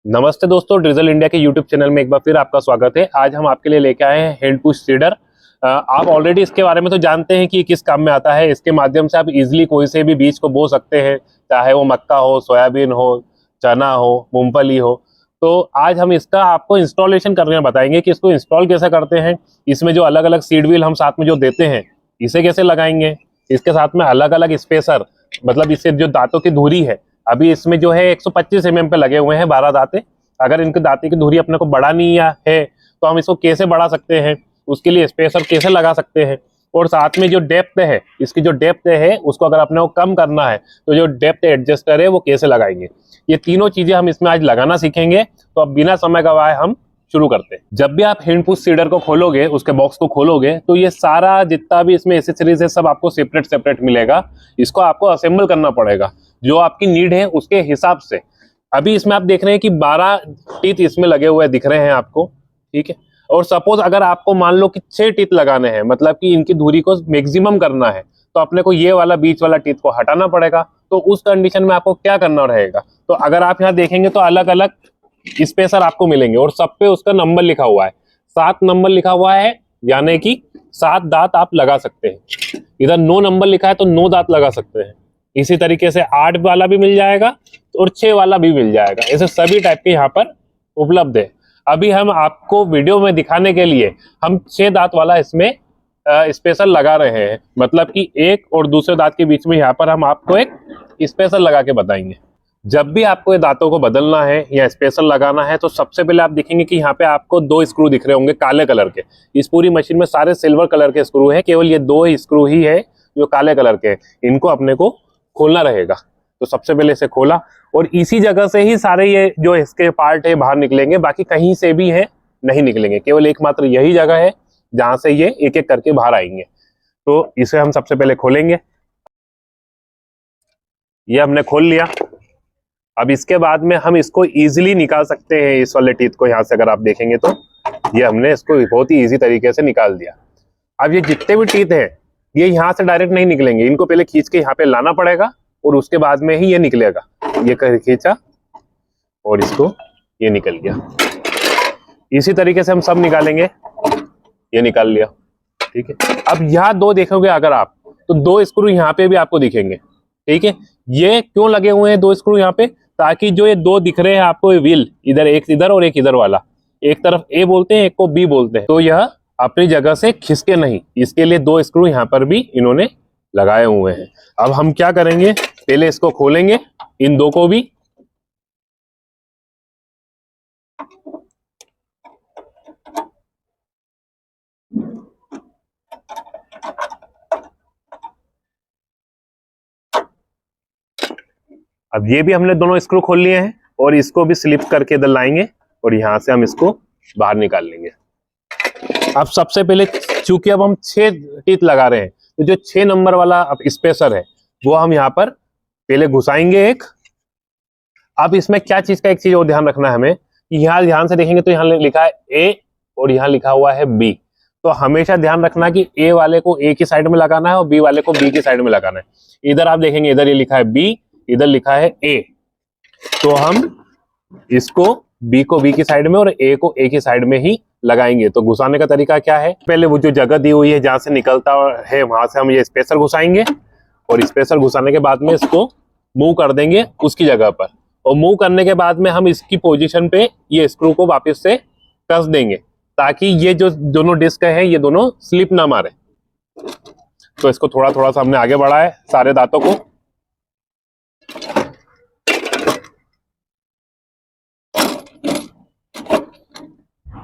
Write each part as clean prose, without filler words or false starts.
नमस्ते दोस्तों, drizzle India के यूट्यूब चैनल में एक बार फिर आपका स्वागत है। आज हम आपके लिए लेके आए हैं हैंड पुश सीडर। आप ऑलरेडी इसके बारे में तो जानते हैं कि ये किस काम में आता है। इसके माध्यम से आप इजीली कोई से भी बीज को बो सकते हैं, चाहे वो मक्का हो, सोयाबीन हो, चना हो, मूंगफली हो। तो आज हम इसका आपको इंस्टॉलेशन करने में बताएंगे कि इसको इंस्टॉल कैसे करते हैं। इसमें जो अलग अलग सीड व्हील हम साथ में जो देते हैं, इसे कैसे लगाएंगे। इसके साथ में अलग अलग स्पेसर, मतलब इससे जो दांतों की धुरी है, अभी इसमें जो है 125 mm पे लगे हुए हैं 12 दांते। अगर इनके दांते की धुरी अपने को बढ़ानी है तो हम इसको कैसे बढ़ा सकते हैं, उसके लिए स्पेसर कैसे लगा सकते हैं। और साथ में जो डेप्थ है, इसकी जो डेप्थ है उसको अगर अपने को कम करना है तो जो डेप्थ एडजस्टर है वो कैसे लगाएंगे। ये तीनों चीजें हम इसमें आज लगाना सीखेंगे। तो अब बिना समय गवाए हम शुरू करते हैं। जब भी आप हैंड पुश सीडर को खोलोगे, उसके बॉक्स को खोलोगे, तो ये सारा जितना भी इसमें एसेसरीज है सब आपको सेपरेट सेपरेट मिलेगा। इसको आपको असेंबल करना पड़ेगा जो आपकी नीड है उसके हिसाब से। अभी इसमें आप देख रहे हैं कि 12 टीथ इसमें लगे हुए दिख रहे हैं आपको, ठीक है। और सपोज अगर आपको मान लो कि 6 टीथ लगाने हैं, मतलब कि इनकी दूरी को मैक्सिमम करना है, तो अपने को ये वाला बीच वाला टीथ को हटाना पड़ेगा। तो उस कंडीशन में आपको क्या करना रहेगा, तो अगर आप यहाँ देखेंगे तो अलग अलग स्पेसर आपको मिलेंगे और सब पे उसका नंबर लिखा हुआ है। 7 नंबर लिखा हुआ है, यानी कि 7 दांत आप लगा सकते हैं। इधर 9 नंबर लिखा है तो 9 दांत लगा सकते हैं। इसी तरीके से 8 वाला भी मिल जाएगा और 6 वाला भी मिल जाएगा। ऐसे सभी टाइप के यहाँ पर उपलब्ध है। अभी हम आपको वीडियो में दिखाने के लिए हम 6 दांत वाला इसमें स्पेशल लगा रहे हैं, मतलब कि एक और दूसरे दांत के बीच में यहाँ पर हम आपको एक स्पेशल लगा के बताएंगे। जब भी आपको ये दांतों को बदलना है या स्पेशल लगाना है तो सबसे पहले आप देखेंगे कि यहाँ पे आपको 2 स्क्रू दिख रहे होंगे काले कलर के। इस पूरी मशीन में सारे सिल्वर कलर के स्क्रू हैं, केवल ये 2 ही स्क्रू ही है जो काले कलर के हैं। इनको अपने को खोलना रहेगा। तो सबसे पहले इसे खोला और इसी जगह से ही सारे ये जो इसके पार्ट है बाहर निकलेंगे, बाकी कहीं से भी है नहीं निकलेंगे। केवल एकमात्र यही जगह है जहां से ये एक एक करके बाहर आएंगे। तो इसे हम सबसे पहले खोलेंगे। ये हमने खोल लिया। अब इसके बाद में हम इसको इजीली निकाल सकते हैं। इस वाले टीथ को यहाँ से अगर आप देखेंगे तो ये हमने इसको बहुत ही इजी तरीके से निकाल दिया। अब ये जितने भी टीथ हैं ये यहाँ से डायरेक्ट नहीं निकलेंगे, इनको पहले खींच के यहाँ पे लाना पड़ेगा और उसके बाद में ही ये निकलेगा। ये खींचा और इसको ये निकल गया। इसी तरीके से हम सब निकालेंगे। ये निकाल लिया, ठीक है। अब यहाँ 2 देखोगे अगर आप, तो 2 स्क्रू यहाँ पे भी आपको दिखेंगे, ठीक है। ये क्यों लगे हुए हैं 2 स्क्रू यहाँ पे, ताकि जो ये 2 दिख रहे हैं आपको ये व्हील, इधर एक इधर और एक इधर वाला, एक तरफ ए बोलते हैं एक को बी बोलते हैं, तो यह अपनी जगह से खिसके नहीं, इसके लिए 2 स्क्रू यहाँ पर भी इन्होंने लगाए हुए हैं। अब हम क्या करेंगे, पहले इसको खोलेंगे इन 2 को भी। अब ये भी हमने दोनों स्क्रू खोल लिए हैं और इसको भी स्लिप करके इधर लाएंगे और यहां से हम इसको बाहर निकाल लेंगे। अब सबसे पहले चूंकि अब हम 6 टीथ लगा रहे हैं, तो जो 6 नंबर वाला स्पेसर है वो हम यहाँ पर पहले घुसाएंगे एक। अब इसमें क्या चीज का एक चीज और ध्यान रखना है हमें, यहाँ ध्यान से देखेंगे तो यहाँ लिखा है ए और यहाँ लिखा हुआ है बी। तो हमेशा ध्यान रखना कि ए वाले को ए की साइड में लगाना है और बी वाले को बी की साइड में लगाना है। इधर आप देखेंगे इधर ये लिखा है बी, इधर लिखा है ए। तो हम इसको बी को बी की साइड में और ए को ए की साइड में ही लगाएंगे। तो घुसाने का तरीका क्या है, पहले वो जो जगह दी हुई है जहां से निकलता है वहां से हम ये स्पेसर घुसाएंगे और स्पेसर घुसाने के बाद में इसको मूव कर देंगे उसकी जगह पर। और मूव करने के बाद में हम इसकी पोजीशन पे ये स्क्रू को वापस से कस देंगे ताकि ये जो दोनों डिस्क है ये दोनों स्लिप ना मारे। तो इसको थोड़ा थोड़ा सा हमने आगे बढ़ाया सारे दांतों को।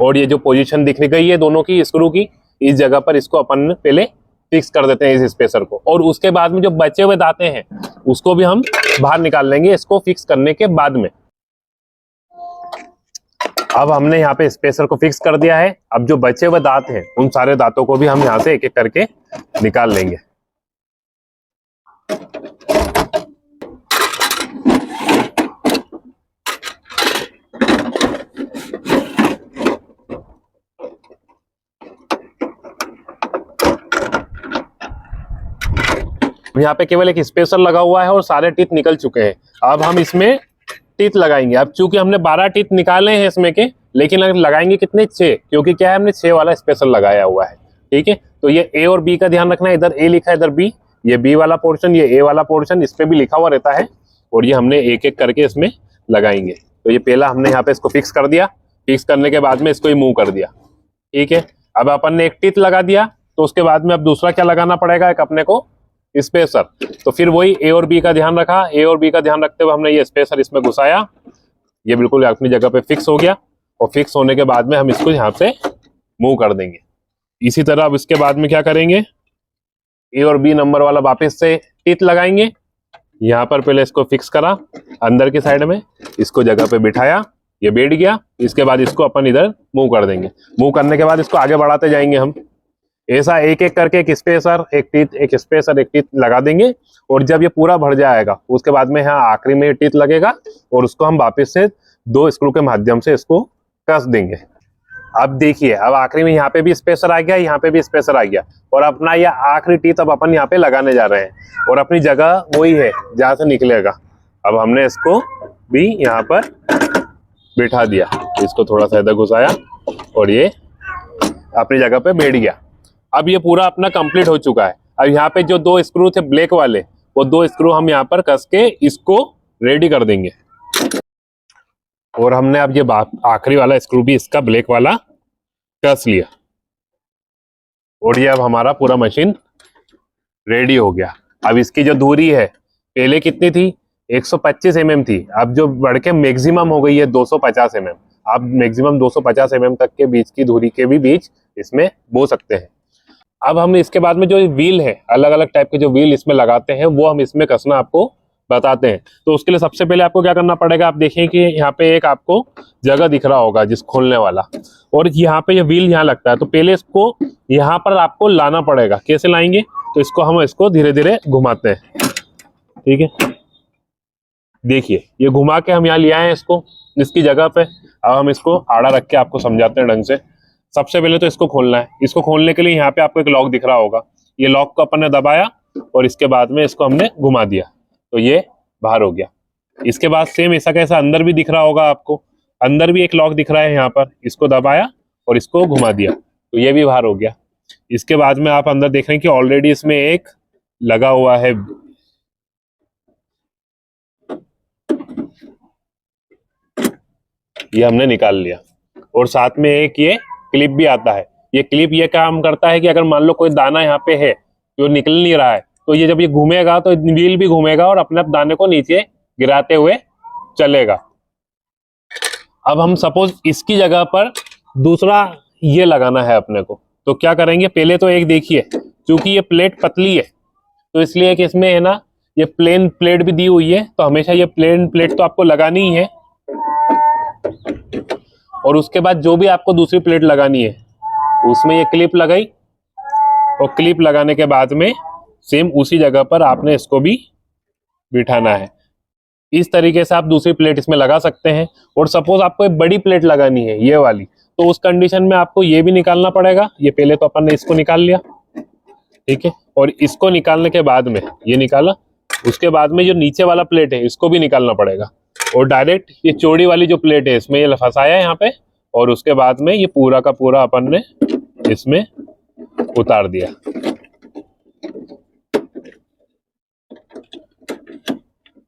और ये जो पोजीशन दिख गई है दोनों की स्क्रू की, इस जगह पर इसको अपन पहले फिक्स कर देते हैं इस स्पेसर को। और उसके बाद में जो बचे हुए दांते हैं उसको भी हम बाहर निकाल लेंगे इसको फिक्स करने के बाद में। अब हमने यहाँ पे स्पेसर को फिक्स कर दिया है। अब जो बचे हुए दांत हैं उन सारे दांतों को भी हम यहाँ से एक एक करके निकाल लेंगे। यहाँ पे केवल एक स्पेसर लगा हुआ है और सारे टीथ निकल चुके हैं। अब हम इसमें टीथ लगाएंगे। अब चूंकि हमने 12 टीथ निकाले हैं इसमें के, लेकिन लगाएंगे कितने, 6, क्योंकि क्या है हमने 6 वाला स्पेशल लगाया हुआ है। ठीक है, तो ये ए और बी का ध्यान रखना है, इधर ए लिखा है इधर बी, ये बी वाला पोर्शन, ये ए वाला पोर्शन, इस पे भी लिखा हुआ रहता है, और ये हमने एक एक करके इसमें लगाएंगे। तो ये पहला हमने यहाँ पे इसको फिक्स कर दिया, फिक्स करने के बाद में इसको ही मूव कर दिया। ठीक है, अब अपन ने एक टीथ लगा दिया, तो उसके बाद में अब दूसरा क्या लगाना पड़ेगा, एक अपने को स्पेसर। तो फिर वही ए और बी का ध्यान रखा, ए और बी का ध्यान रखते हुए हमने ये स्पेसर इसमें घुसाया, ये बिल्कुल अपनी जगह पे फिक्स हो गया, और फिक्स होने के बाद में हम इसको यहाँ से मूव कर देंगे। इसी तरह अब इसके बाद में क्या करेंगे, ए और बी नंबर वाला वापस से टीथ लगाएंगे, यहाँ पर पहले इसको फिक्स करा अंदर की साइड में, इसको जगह पे बिठाया, ये बैठ गया। इसके बाद इसको अपन इधर मूव कर देंगे। मूव करने के बाद इसको आगे बढ़ाते जाएंगे हम, ऐसा एक एक करके एक स्पेसर, एक टीथ, एक स्पेसर, एक टीथ लगा देंगे। और जब ये पूरा भर जाएगा उसके बाद में यहाँ आखिरी में टीथ लगेगा, और उसको हम वापस से 2 स्क्रू के माध्यम से इसको कस देंगे। अब देखिए, अब आखिरी में यहाँ पे भी स्पेसर आ गया, यहाँ पे भी स्पेसर आ गया, और अपना ये आखिरी टीथ अब अपन यहाँ पे लगाने जा रहे हैं, और अपनी जगह वही है जहाँ से निकलेगा। अब हमने इसको भी यहाँ पर बिठा दिया, इसको थोड़ा सा इधर घुसाया, और ये अपनी जगह पे बैठ गया। अब ये पूरा अपना कंप्लीट हो चुका है। अब यहाँ पे जो 2 स्क्रू थे ब्लैक वाले, वो 2 स्क्रू हम यहाँ पर कस के इसको रेडी कर देंगे। और हमने अब ये आखिरी वाला स्क्रू भी इसका ब्लैक वाला कस लिया, और ये अब हमारा पूरा मशीन रेडी हो गया। अब इसकी जो दूरी है पहले कितनी थी, 125 mm थी, अब जो बढ़ के मैक्सिमम हो गई है 250 mm। आप मैक्सिमम 250 mm तक के बीच की दूरी के भी बीच इसमें बो सकते हैं। अब हम इसके बाद में जो व्हील है, अलग अलग टाइप के जो व्हील इसमें लगाते हैं, वो हम इसमें कसना आपको बताते हैं। तो उसके लिए सबसे पहले आपको क्या करना पड़ेगा, आप देखिए कि यहाँ पे एक आपको जगह दिख रहा होगा जिस खोलने वाला, और यहाँ पे ये व्हील यहाँ लगता है। तो पहले इसको यहाँ पर आपको लाना पड़ेगा। कैसे लाएंगे, तो इसको धीरे धीरे घुमाते हैं। ठीक है, देखिए ये घुमा के हम यहाँ ले आए हैं इसको इसकी जगह पे। अब हम इसको आड़ा रख के आपको समझाते हैं ढंग से। सबसे पहले तो इसको खोलना है। इसको खोलने के लिए यहाँ पे आपको एक लॉक दिख रहा होगा, ये लॉक को अपन ने दबाया, और इसके बाद में इसको हमने घुमा दिया, तो ये बाहर हो गया। इसके बाद सेम ऐसा कैसा अंदर भी दिख रहा होगा आपको, अंदर भी एक लॉक दिख रहा है यहाँ पर, इसको दबाया और इसको घुमा दिया, तो ये भी बाहर हो गया। इसके बाद में आप अंदर देख रहे हैं कि ऑलरेडी इसमें एक लगा हुआ है, ये हमने निकाल लिया। और साथ में एक ये क्लिप भी आता है। ये क्लिप ये काम करता है कि अगर मान लो कोई दाना यहाँ पे है जो निकल नहीं रहा है, तो ये जब ये घूमेगा तो व्हील भी घूमेगा और अपने आप दाने को नीचे गिराते हुए चलेगा। अब हम सपोज इसकी जगह पर दूसरा ये लगाना है अपने को, तो क्या करेंगे, पहले तो एक देखिए, क्योंकि ये प्लेट पतली है तो इसलिए कि इसमें है ना ये प्लेन प्लेट भी दी हुई है, तो हमेशा ये प्लेन प्लेट तो आपको लगानी ही है। और उसके बाद जो भी आपको दूसरी प्लेट लगानी है उसमें ये क्लिप लगाई, और क्लिप लगाने के बाद में सेम उसी जगह पर आपने इसको भी बिठाना है। इस तरीके से आप दूसरी प्लेट इसमें लगा सकते हैं। और सपोज आपको एक बड़ी प्लेट लगानी है ये वाली, तो उस कंडीशन में आपको ये भी निकालना पड़ेगा। ये पहले तो अपन ने इसको निकाल लिया, ठीक है, और इसको निकालने के बाद में ये निकाला, उसके बाद में जो नीचे वाला प्लेट है इसको भी निकालना पड़ेगा। और डायरेक्ट ये चौड़ी वाली जो प्लेट है इसमें ये फंसाया यहाँ पे, और उसके बाद में ये पूरा का पूरा अपन ने इसमें उतार दिया।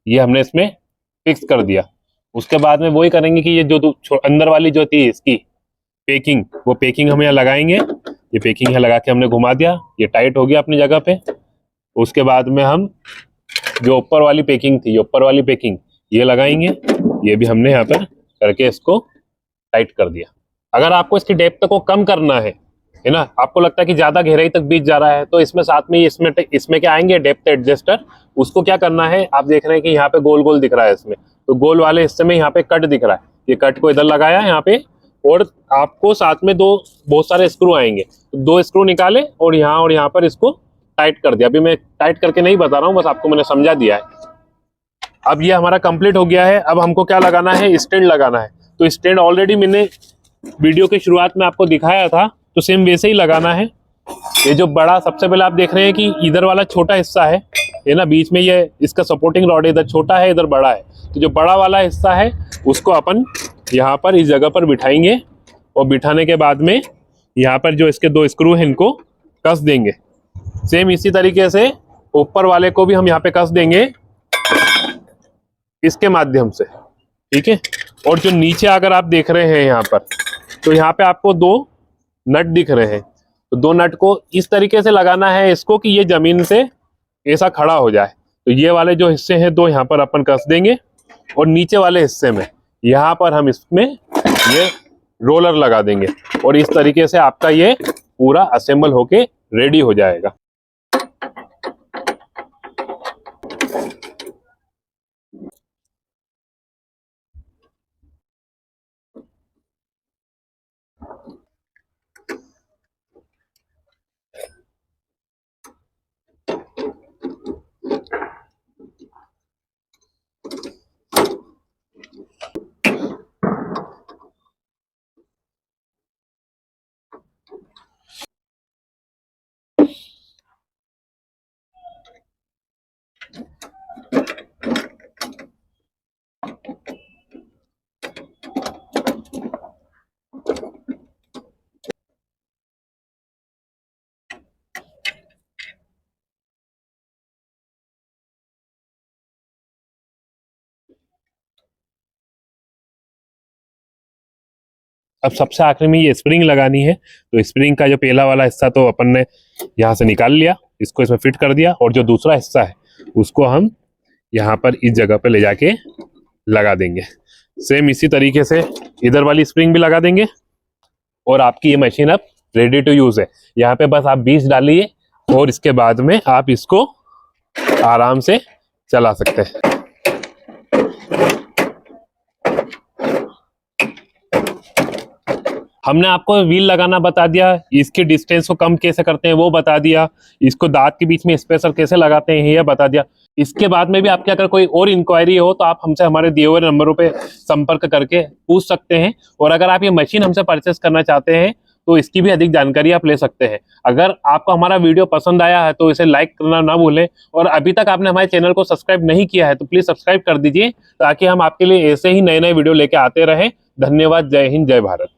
ये हमने इसमें फिक्स कर दिया। उसके बाद में वही करेंगे कि ये जो अंदर वाली जो थी इसकी पैकिंग, वो पैकिंग हम यहाँ लगाएंगे। ये पैकिंग यहाँ लगा के हमने घुमा दिया, ये टाइट हो गया अपनी जगह पे। उसके बाद में हम जो ऊपर वाली पैकिंग थी, ऊपर वाली पैकिंग ये लगाएंगे। ये भी हमने यहाँ पर करके इसको टाइट कर दिया। अगर आपको इसकी डेप्थ को कम करना है ना, आपको लगता है कि ज्यादा गहराई तक बीच जा रहा है, तो इसमें साथ में इसमें क्या आएंगे डेप्थ एडजस्टर। उसको क्या करना है, आप देख रहे हैं कि यहाँ पे गोल गोल दिख रहा है इसमें, तो गोल वाले हिस्से में यहाँ पे कट दिख रहा है, ये कट को इधर लगाया यहाँ पे, और आपको साथ में बहुत सारे स्क्रू आएंगे, तो 2 स्क्रू निकाले और यहाँ पर इसको टाइट कर दिया। अभी मैं टाइट करके नहीं बता रहा हूँ, बस आपको मैंने समझा दिया है। अब ये हमारा कंप्लीट हो गया है। अब हमको क्या लगाना है, स्टैंड लगाना है। तो स्टैंड ऑलरेडी मैंने वीडियो की शुरुआत में आपको दिखाया था, तो सेम वैसे ही लगाना है। ये जो बड़ा सबसे पहले आप देख रहे हैं कि इधर वाला छोटा हिस्सा है, ये ना बीच में ये इसका सपोर्टिंग रॉड इधर छोटा है इधर बड़ा है, तो जो बड़ा वाला हिस्सा है उसको अपन यहाँ पर इस जगह पर बिठाएंगे और बिठाने के बाद में यहाँ पर जो इसके 2 स्क्रू हैं इनको कस देंगे। सेम इसी तरीके से ऊपर वाले को भी हम यहाँ पे कस देंगे इसके माध्यम से, ठीक है। और जो नीचे अगर आप देख रहे हैं यहाँ पर, तो यहाँ पे आपको 2 नट दिख रहे हैं, तो 2 नट को इस तरीके से लगाना है इसको कि ये जमीन से ऐसा खड़ा हो जाए। तो ये वाले जो हिस्से हैं 2 यहाँ पर अपन कस देंगे और नीचे वाले हिस्से में यहाँ पर हम इसमें ये रोलर लगा देंगे और इस तरीके से आपका ये पूरा असेंबल होके रेडी हो जाएगा। अब सबसे आखिर में ये स्प्रिंग लगानी है, तो स्प्रिंग का जो पहला वाला हिस्सा तो अपन ने यहाँ से निकाल लिया, इसको इसमें फिट कर दिया और जो दूसरा हिस्सा है उसको हम यहाँ पर इस जगह पे ले जाके लगा देंगे। सेम इसी तरीके से इधर वाली स्प्रिंग भी लगा देंगे और आपकी ये मशीन अब रेडी टू यूज है। यहाँ पे बस आप बीज डालिए और इसके बाद में आप इसको आराम से चला सकते हैं। हमने आपको व्हील लगाना बता दिया, इसके डिस्टेंस को कम कैसे करते हैं वो बता दिया, इसको दांत के बीच में स्पेसर कैसे लगाते हैं ये बता दिया। इसके बाद में भी आपके अगर कोई और इंक्वायरी हो तो आप हमसे हमारे दिए हुए नंबरों पे संपर्क करके पूछ सकते हैं। और अगर आप ये मशीन हमसे परचेस करना चाहते हैं तो इसकी भी अधिक जानकारी आप ले सकते हैं। अगर आपको हमारा वीडियो पसंद आया है तो इसे लाइक करना ना भूलें और अभी तक आपने हमारे चैनल को सब्सक्राइब नहीं किया है तो प्लीज सब्सक्राइब कर दीजिए ताकि हम आपके लिए ऐसे ही नए नए वीडियो लेके आते रहें। धन्यवाद। जय हिंद, जय भारत।